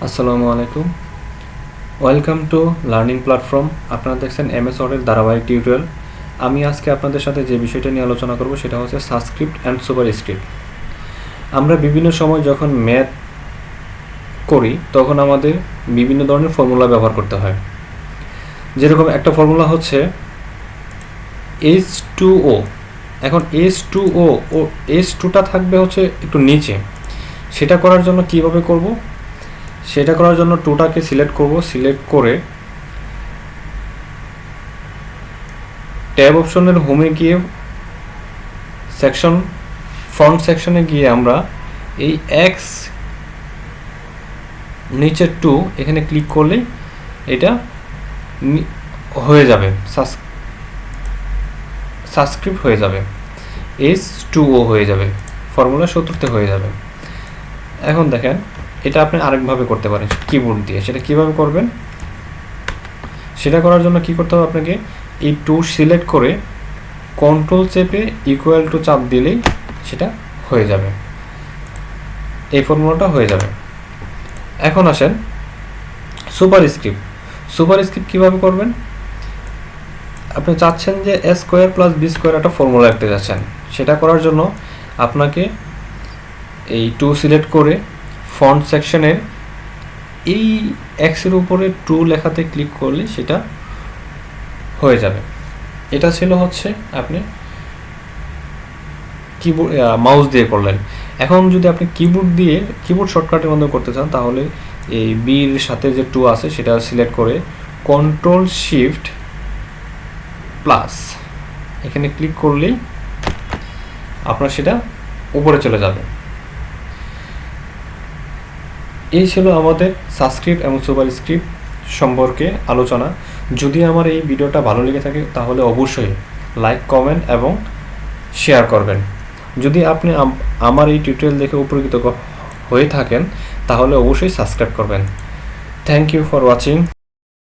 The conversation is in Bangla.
আসসালামু আলাইকুম, ওয়েলকাম টু লার্নিং প্ল্যাটফর্ম। আপনারা দেখছেন এমএস ওয়ার্ডের ধারাবাহিক টিউটোরিয়াল। আমি আজকে আপনাদের সাথে যে বিষয়টা নিয়ে আলোচনা করব সেটা হচ্ছে সাবস্ক্রিপ্ট অ্যান্ড সুপারস্ক্রিপ্ট। আমরা বিভিন্ন সময় যখন ম্যাথ করি তখন আমাদের বিভিন্ন ধরনের ফর্মুলা ব্যবহার করতে হয়। যেরকম একটা ফর্মুলা হচ্ছে H2O। এখন H2O ও H2টা থাকবে হচ্ছে একটু নিচে। সেটা করার জন্য কিভাবে করব? সেটা করার জন্য টুটাকে সিলেক্ট করব, সিলেক্ট করে ট্যাব অপশনের হোমে গিয়ে সেকশন ফন্ট সেকশনে গিয়ে আমরা এই এক্স নিচে 2 এখানে ক্লিক করলেই এটা হয়ে যাবে, সাবস্ক্রিপ্ট হয়ে যাবে, H2O হয়ে যাবে, ফর্মুলা সূত্রতে হয়ে যাবে। এখন দেখেন, এটা আপনি আরেকভাবে করতে পারেন কিবোর্ড দিয়ে। সেটা কিভাবে করবেন? সেটা করার জন্য কি করতে হবে আপনাকে? এই 2 সিলেক্ট করে কন্ট্রোল চেপে ইকুয়াল টু চাপ দিলেই সেটা হয়ে যাবে, এই ফর্মুলাটা হয়ে যাবে। এখন আসেন সুপারস্ক্রিপ্ট। সুপারস্ক্রিপ্ট কিভাবে করবেন? আপনি চাচ্ছেন যে a square plus b square একটা ফর্মুলা লিখতে যাচ্ছেন। সেটা করার জন্য আপনাকে এই 2 সিলেক্ট করে ফন্ট সেকশনের এই এক্সের উপরে 2 লেখাতে ক্লিক করলে সেটা হয়ে যাবে। এটা ছিল হচ্ছে আপনি কিবোর্ড মাউস দিয়ে করলেন। এখন যদি আপনি কিবোর্ড শর্টকাটের মধ্যে করতে চান তাহলে এই বির সাথে যে 2 আছে সেটা সিলেক্ট করে কন্ট্রোল শিফট প্লাস এখানে ক্লিক করলেই আপনার সেটা উপরে চলে যাবে। এই ছিল আমাদের সাবস্ক্রিপ্ট এবং সুপারস্ক্রিপ্ট সম্পর্কে আলোচনা। যদি আমার এই ভিডিওটা ভালো লেগে থাকে তাহলে অবশ্যই লাইক, কমেন্ট এবং শেয়ার করবেন। যদি আপনি আমার এই টিউটোরিয়াল দেখে উপকৃত হয়ে থাকেন তাহলে অবশ্যই সাবস্ক্রাইব করবেন। Thank you for watching.